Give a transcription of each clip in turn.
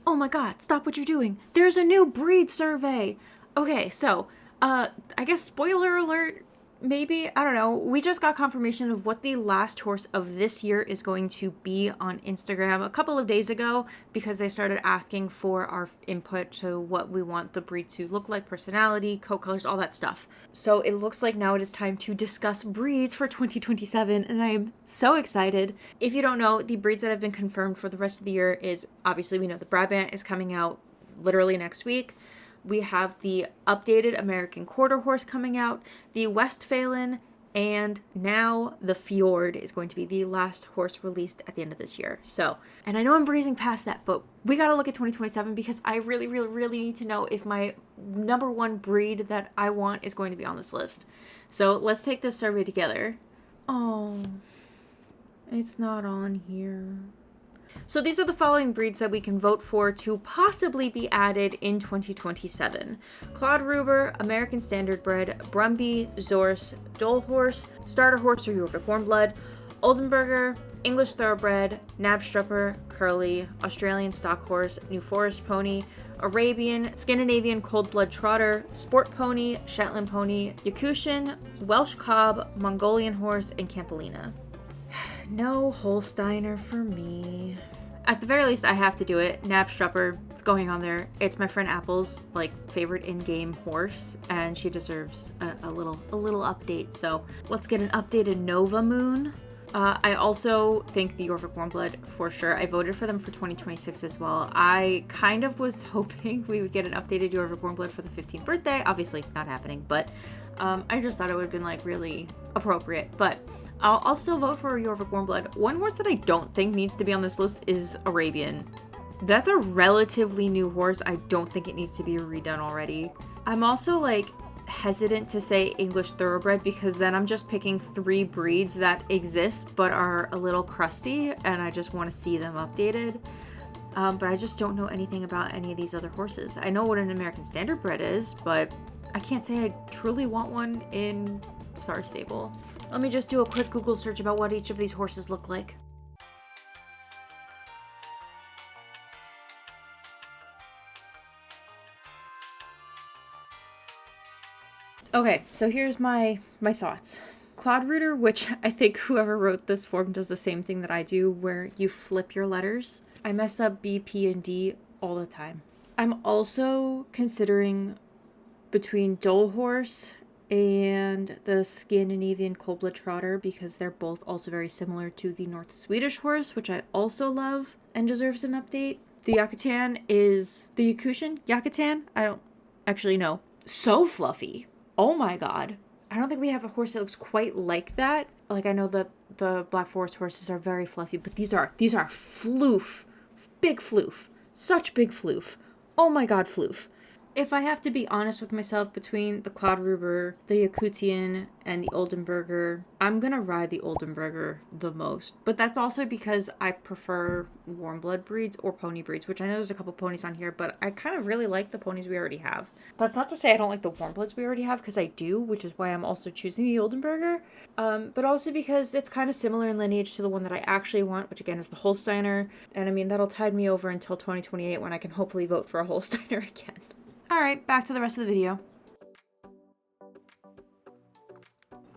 Oh my god, stop what you're doing. There's a new breed survey. Okay, so, I guess spoiler alert, maybe, I don't know. We just got confirmation of what the last horse of this year is going to be on Instagram a couple of days ago because they started asking for our input to what we want the breed to look like, personality, coat colors, all that stuff. So it looks like now it is time to discuss breeds for 2027, and I am so excited. If you don't know, the breeds that have been confirmed for the rest of the year is, obviously we know the Brabant is coming out literally next week. We have the updated American Quarter Horse coming out, the Westphalen, and now the Fjord is going to be the last horse released at the end of this year. So, and I know I'm breezing past that, but we gotta look at 2027 because I really need to know if my number one breed that I want is going to be on this list. So let's take this survey together. Oh, it's not on here. So these are the following breeds that we can vote for to possibly be added in 2027. Claude Ruber, American Standardbred, Brumby, Zorse, Dole Horse, Starter Horse or Jorvik Warmblood, Oldenburger, English Thoroughbred, Knabstrupper, Curly, Australian Stock Horse, New Forest Pony, Arabian, Scandinavian Cold Blood Trotter, Sport Pony, Shetland Pony, Yakutian, Welsh Cob, Mongolian Horse, and Campelina. No Holsteiner for me. At the very least, I have to do it. Knabstrupper, it's going on there. It's my friend Apple's favorite in-game horse, and she deserves a little update. So let's get an updated Nova Moon. I also think the Jorvik Warmblood for sure. I voted for them for 2026 as well. I kind of was hoping we would get an updated Jorvik Warmblood for the 15th birthday. Obviously not happening, but I just thought it would have been really appropriate. But I'll still vote for Jorvik Warmblood. One horse that I don't think needs to be on this list is Arabian. That's a relatively new horse. I don't think it needs to be redone already. I'm also hesitant to say English Thoroughbred because then I'm just picking 3 breeds that exist but are a little crusty and I just want to see them updated. But I just don't know anything about any of these other horses. I know what an American Standardbred is, but I can't say I truly want one in Star Stable. Let me just do a quick Google search about what each of these horses look like. Okay, so here's my thoughts. Claude Ruder, which I think whoever wrote this form does the same thing that I do, where you flip your letters. I mess up B, P, and D all the time. I'm also considering between Dole Horse and the Scandinavian Cold-Blood Trotter because they're both also very similar to the North Swedish horse, which I also love and deserves an update. The Yakutian is the Yakutian? Yakutian? I don't actually know. So fluffy. Oh my god. I don't think we have a horse that looks quite like that. I know that the Black Forest horses are very fluffy, but these are floof. Big floof. Such big floof. Oh my god, floof. If I have to be honest with myself between the Claude Ruber, the Yakutian, and the Oldenburger, I'm gonna ride the Oldenburger the most. But that's also because I prefer warm blood breeds or pony breeds, which I know there's a couple ponies on here, but I kind of really like the ponies we already have. That's not to say I don't like the warm bloods we already have, because I do, which is why I'm also choosing the Oldenburger. But also because it's kind of similar in lineage to the one that I actually want, which again is the Holsteiner. And I mean, that'll tide me over until 2028 when I can hopefully vote for a Holsteiner again. Alright, back to the rest of the video.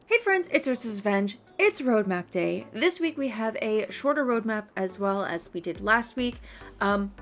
Hey friends, it's UrsulasRevenge. It's roadmap day. This week we have a shorter roadmap as well as we did last week.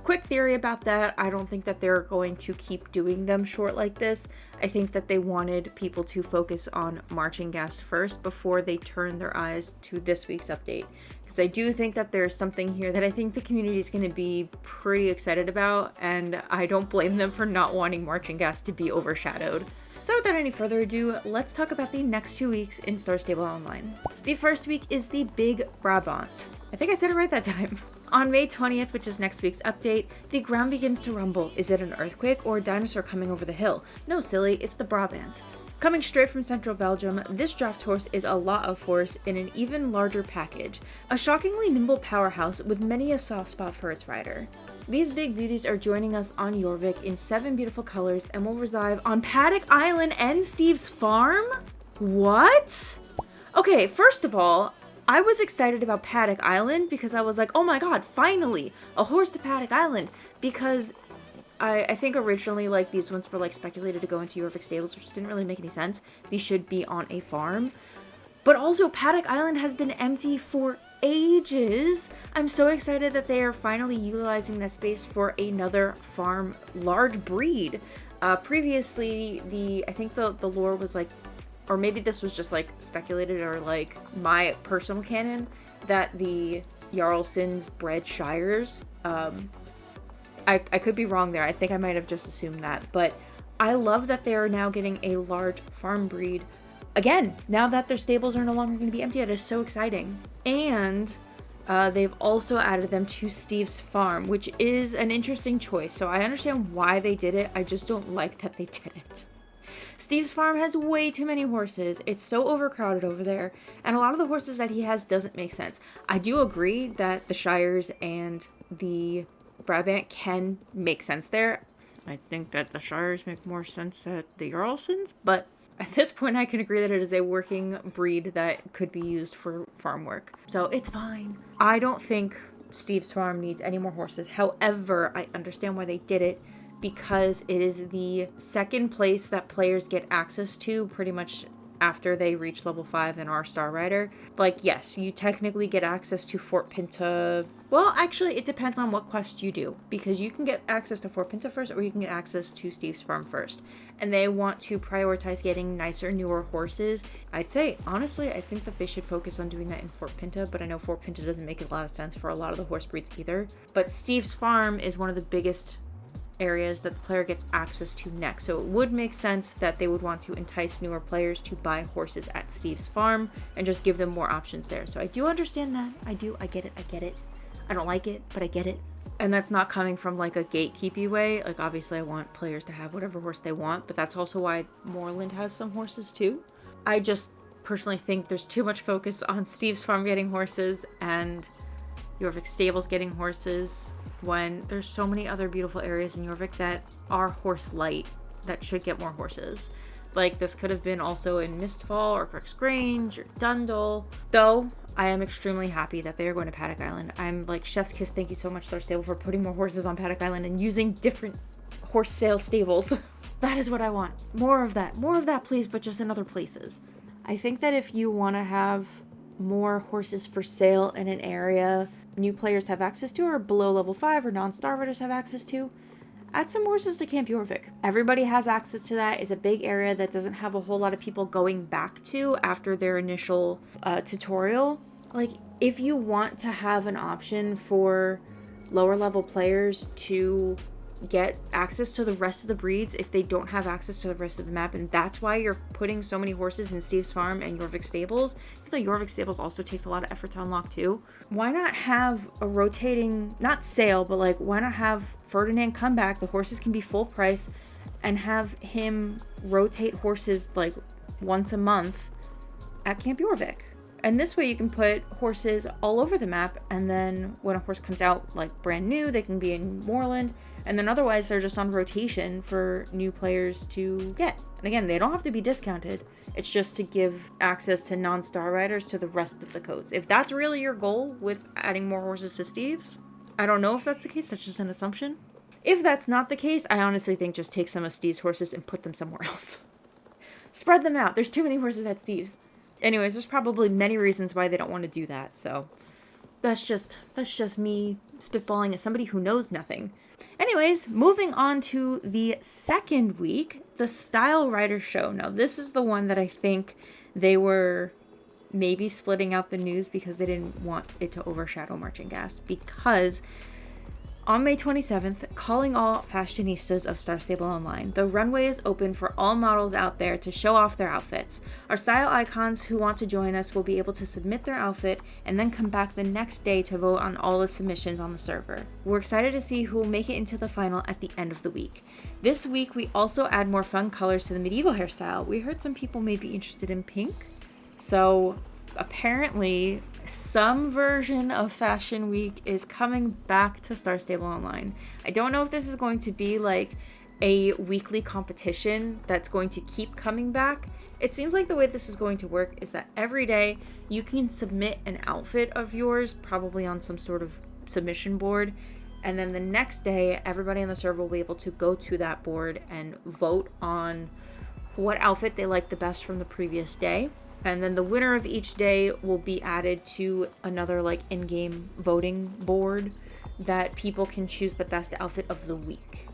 Quick theory about that. I don't think that they're going to keep doing them short like this. I think that they wanted people to focus on Marching Gas first before they turn their eyes to this week's update. Because I do think that there's something here that I think the community is going to be pretty excited about, and I don't blame them for not wanting Marching Gas to be overshadowed. So without any further ado, let's talk about the next 2 weeks in Star Stable Online. The first week is the Big Brabant. I think I said it right that time. On May 20th, which is next week's update, the ground begins to rumble. Is it an earthquake or a dinosaur coming over the hill? No, silly, it's the Brabant. Coming straight from central Belgium, this draft horse is a lot of force in an even larger package. A shockingly nimble powerhouse with many a soft spot for its rider. These big beauties are joining us on Jorvik in 7 beautiful colors and will reside on Paddock Island and Steve's farm? What? Okay, first of all, I was excited about Paddock Island because I was like, oh my god, finally, a horse to Paddock Island, because I think originally, like, these ones were, like, speculated to go into Jorvik stables, which didn't really make any sense. These should be on a farm. But also, Paddock Island has been empty for ages. I'm so excited that they are finally utilizing that space for another farm large breed. Previously, I think the lore was, like, or maybe this was just, like, speculated or, like, my personal canon, that the Jarlsons bred Shires, I could be wrong there. I think I might have just assumed that. But I love that they are now getting a large farm breed. Again, now that their stables are no longer going to be empty, that is so exciting. And they've also added them to Steve's farm, which is an interesting choice. So I understand why they did it. I just don't like that they did it. Steve's farm has way too many horses. It's so overcrowded over there. And a lot of the horses that he has doesn't make sense. I do agree that the Shires and the Brabant can make sense there. I think that the Shires make more sense at the Jarlsons, but at this point I can agree that it is a working breed that could be used for farm work. So it's fine. I don't think Steve's farm needs any more horses. However, I understand why they did it, because it is the second place that players get access to pretty much after they reach level 5 and are Star Rider. Like, yes, you technically get access to Fort Pinta. Well, actually, it depends on what quest you do, because you can get access to Fort Pinta first, or you can get access to Steve's farm first. And they want to prioritize getting nicer, newer horses. I'd say, honestly, I think that they should focus on doing that in Fort Pinta, but I know Fort Pinta doesn't make a lot of sense for a lot of the horse breeds either. But Steve's farm is one of the biggest areas that the player gets access to next. So it would make sense that they would want to entice newer players to buy horses at Steve's farm and just give them more options there. So I do understand that. I get it. I don't like it, but I get it. And that's not coming from like a gatekeepy way. Like, obviously I want players to have whatever horse they want, but that's also why Moorland has some horses too. I just personally think there's too much focus on Steve's farm getting horses and Jorvik stables getting horses, when there's so many other beautiful areas in Jorvik that are horse light that should get more horses. Like, this could have been also in Mistfall or Crooks Grange or Dundle. Though I am extremely happy that they are going to Paddock Island. I'm like, chef's kiss, thank you so much, Star Stable, for putting more horses on Paddock Island and using different horse sale stables. That is what I want. More of that please, but just in other places. I think that if you want to have more horses for sale in an area new players have access to, or below level 5 or non-star riders have access to, add some horses to Camp Jorvik. Everybody has access to that. It's a big area that doesn't have a whole lot of people going back to after their initial tutorial. Like, if you want to have an option for lower level players to get access to the rest of the breeds if they don't have access to the rest of the map, and that's why you're putting so many horses in Steve's farm and Jorvik stables, even though Jorvik stables also takes a lot of effort to unlock too, why not have a rotating, not sale, but like, why not have Ferdinand come back, the horses can be full price, and have him rotate horses like once a month at Camp Jorvik. And this way you can put horses all over the map, and then when a horse comes out like brand new, they can be in Moorland, and then otherwise they're just on rotation for new players to get. And again, they don't have to be discounted. It's just to give access to non-star riders to the rest of the codes. If that's really your goal with adding more horses to Steve's, I don't know if that's the case, that's just an assumption. If that's not the case, I honestly think just take some of Steve's horses and put them somewhere else. Spread them out. There's too many horses at Steve's. Anyways, there's probably many reasons why they don't want to do that, so that's just me spitballing as somebody who knows nothing. Anyways, moving on to the second week, the Style Rider Show. Now, this is the one that I think they were maybe splitting out the news because they didn't want it to overshadow Marching Gas, because on May 27th, calling all fashionistas of Star Stable Online, the runway is open for all models out there to show off their outfits. Our style icons who want to join us will be able to submit their outfit and then come back the next day to vote on all the submissions on the server. We're excited to see who will make it into the final at the end of the week. This week, we also add more fun colors to the medieval hairstyle. We heard some people may be interested in pink, so apparently some version of Fashion Week is coming back to Star Stable Online. I don't know if this is going to be like a weekly competition that's going to keep coming back. It seems like the way this is going to work is that every day you can submit an outfit of yours, probably on some sort of submission board, and then the next day everybody on the server will be able to go to that board and vote on what outfit they like the best from the previous day. And then the winner of each day will be added to another like in-game voting board that people can choose the best outfit of the week.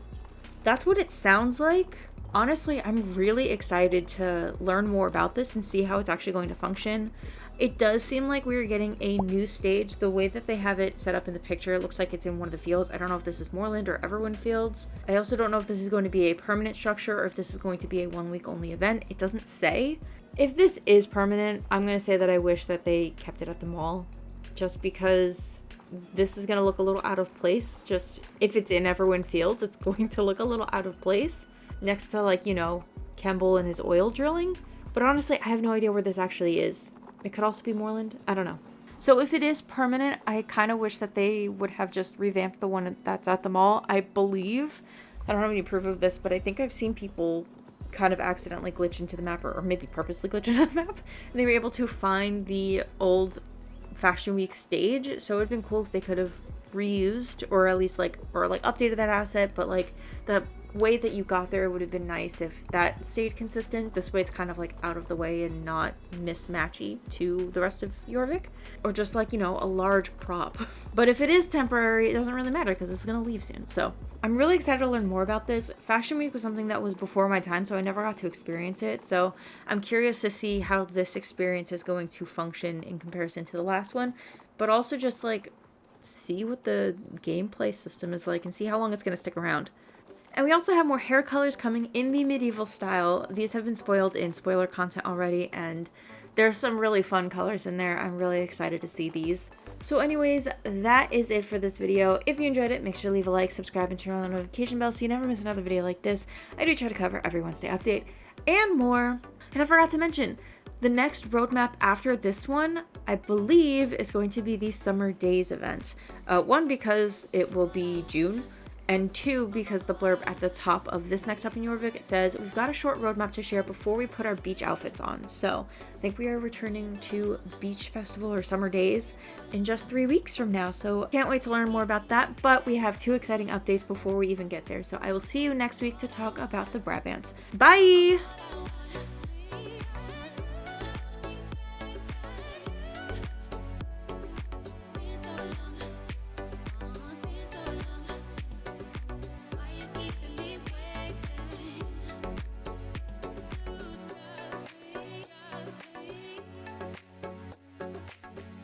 That's what it sounds like. Honestly, I'm really excited to learn more about this and see how it's actually going to function. It does seem like we are getting a new stage. The way that they have it set up in the picture, it looks like it's in one of the fields. I don't know if this is Moorland or Everwind fields. I also don't know if this is going to be a permanent structure or if this is going to be a 1 week only event. It doesn't say. If this is permanent, I'm going to say that I wish that they kept it at the mall, just because this is going to look a little out of place. Just if it's in Everwind fields, it's going to look a little out of place next to, like, you know, Kemble and his oil drilling. But honestly, I have no idea where this actually is. It could also be Moorland. I don't know. So if it is permanent, I kind of wish that they would have just revamped the one that's at the mall. I believe, I don't have any proof of this, but I think I've seen people kind of accidentally glitch into the map, or maybe purposely glitch into the map, and they were able to find the old Fashion Week stage. So it would have been cool if they could have reused or at least updated that asset, but like the way that you got there, it would have been nice if that stayed consistent. This way it's kind of like out of the way and not mismatchy to the rest of Jorvik, or just like, you know, a large prop. But if it is temporary, it doesn't really matter because it's gonna leave soon. So I'm really excited to learn more about this. Fashion Week was something that was before my time, so I never got to experience it. So I'm curious to see how this experience is going to function in comparison to the last one, but also just like see what the gameplay system is like and see how long it's gonna stick around. And we also have more hair colors coming in the medieval style. These have been spoiled in spoiler content already, and there's some really fun colors in there. I'm really excited to see these. So anyways, that is it for this video. If you enjoyed it, make sure to leave a like, subscribe, and turn on the notification bell so you never miss another video like this. I do try to cover every Wednesday update and more. And I forgot to mention, the next roadmap after this one, I believe, is going to be the Summer Days event. One, because it will be June, and two, because the blurb at the top of this next up in Jorvik, it says, we've got a short roadmap to share before we put our beach outfits on. So I think we are returning to Beach Festival or Summer Days in just 3 weeks from now. So can't wait to learn more about that. But we have 2 exciting updates before we even get there. So I will see you next week to talk about the Brabants. Bye!